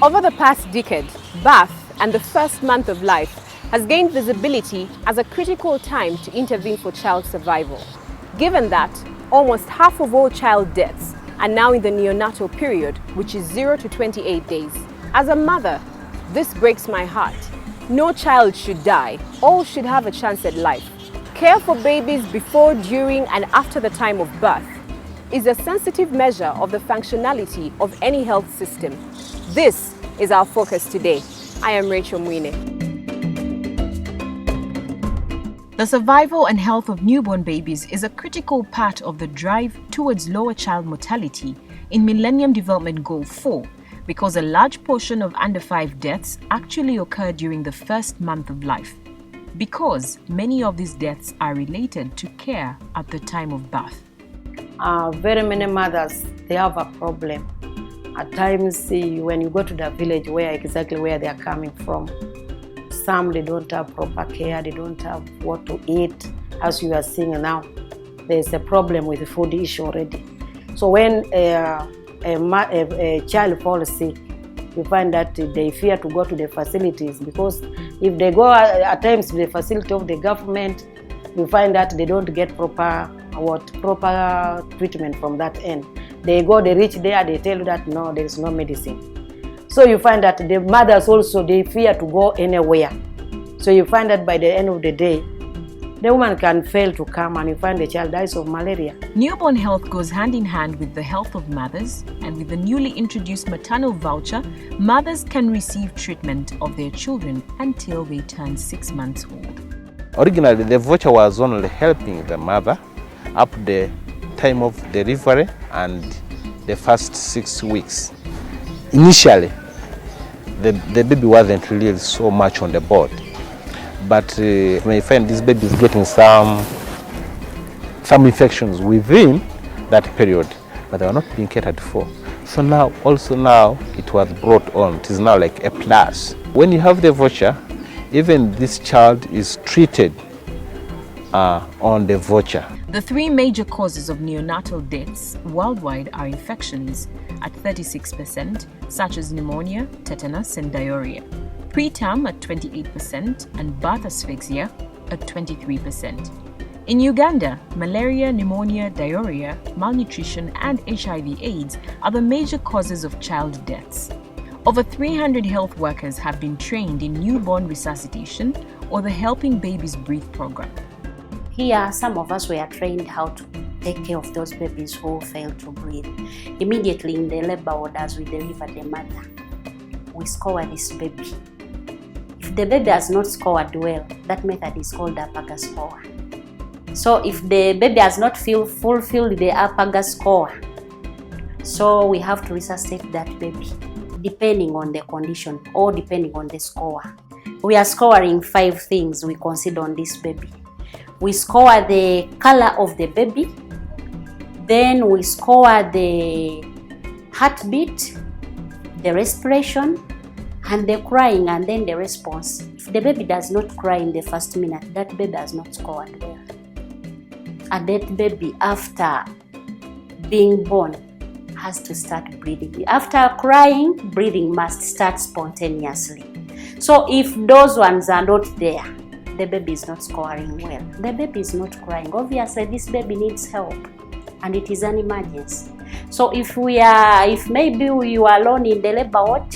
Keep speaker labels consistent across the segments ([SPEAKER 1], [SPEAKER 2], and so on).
[SPEAKER 1] Over the past decade, birth and the first month of life has gained visibility as a critical time to intervene for child survival. Given that almost half of all child deaths are now in the neonatal period, which is 0 to 28 days. As a mother, this breaks my heart. No child should die. All should have a chance at life. Care for babies before, during, and after the time of birth is a sensitive measure of the functionality of any health system. This is our focus today. I am Rachel Mwine. The survival and health of newborn babies is a critical part of the drive towards lower child mortality in Millennium Development Goal 4, because a large portion of under 5 deaths actually occur during the first month of life. Because many of these deaths are related to care at the time of birth.
[SPEAKER 2] Very many mothers, they have a problem. At times, when you go to the village, where they are coming from, some they don't have proper care, they don't have what to eat. As you are seeing now, there's a problem with the food issue already. So when a child falls sick, you find that they fear to go to the facilities, because if they go at times to the facility of the government, you find that they don't get proper treatment from that end. They reach there, they tell you that no, there is no medicine. So you find that the mothers also, they fear to go anywhere. So you find that by the end of the day, the woman can fail to come, and you find the child dies of malaria.
[SPEAKER 1] Newborn health goes hand in hand with the health of mothers, and with the newly introduced maternal voucher, mothers can receive treatment of their children until they turn 6 months old.
[SPEAKER 3] Originally, the voucher was only helping the mother up to the time of delivery and the first 6 weeks. Initially, the baby wasn't really so much on the board. But when you find this baby is getting some infections within that period, but they are not being catered for. So now it was brought on. It is now like a plus. When you have the voucher, even this child is treated on the voucher.
[SPEAKER 1] The 3 major causes of neonatal deaths worldwide are infections at 36%, such as pneumonia, tetanus, and diarrhea. Preterm at 28% and birth asphyxia at 23%. In Uganda, malaria, pneumonia, diarrhea, malnutrition, and HIV/AIDS are the major causes of child deaths. Over 300 health workers have been trained in newborn resuscitation or the Helping Babies Breathe program.
[SPEAKER 4] Here, some of us were trained how to take care of those babies who fail to breathe. Immediately in the labor ward, as we deliver the mother, we scour this baby. If the baby has not scored well, that method is called APGAR score. So if the baby has not fulfilled the APGAR score, so we have to resuscitate that baby, depending on the condition or depending on the score. We are scoring 5 things we consider on this baby. We score the color of the baby, then we score the heartbeat, the respiration, and the crying, and then the response. If the baby does not cry in the first minute, that baby has not scored well. And that baby, after being born, has to start breathing. After crying, breathing must start spontaneously. So if those ones are not there, the baby is not scoring well. The baby is not crying. Obviously, this baby needs help, and it is an emergency. So if maybe you are alone in the labor ward,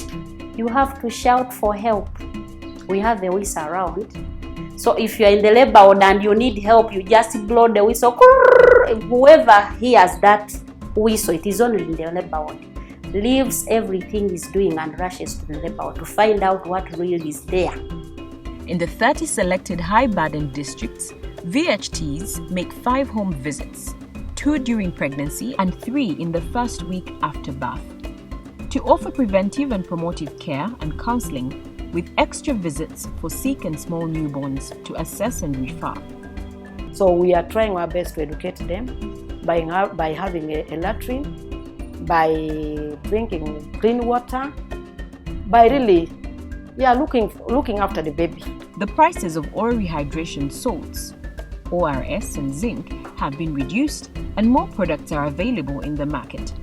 [SPEAKER 4] you have to shout for help. We have the whistle around. So if you are in the labor ward and you need help, you just blow the whistle. Whoever hears that whistle, it is only in the labor ward, leaves everything he's doing and rushes to the labor ward to find out what really is there.
[SPEAKER 1] In the 30 selected high-burden districts, VHTs make 5 home visits, 2 during pregnancy and 3 in the first week after birth, to offer preventive and promotive care and counseling, with extra visits for sick and small newborns to assess and refer.
[SPEAKER 2] So we are trying our best to educate them by having a latrine, by drinking clean water, by really looking after the baby.
[SPEAKER 1] The prices of oral rehydration salts, ORS, and zinc have been reduced, and more products are available in the market.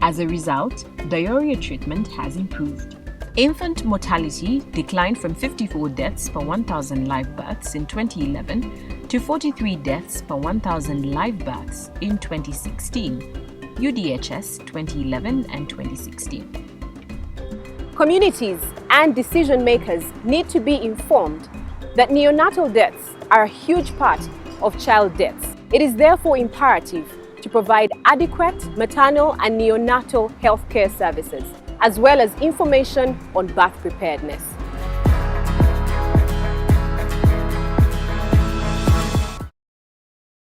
[SPEAKER 1] As a result, diarrhea treatment has improved. Infant mortality declined from 54 deaths per 1,000 live births in 2011 to 43 deaths per 1,000 live births in 2016, UDHS 2011 and 2016. Communities and decision makers need to be informed that neonatal deaths are a huge part of child deaths. It is therefore imperative to provide adequate maternal and neonatal healthcare services, as well as information on birth preparedness.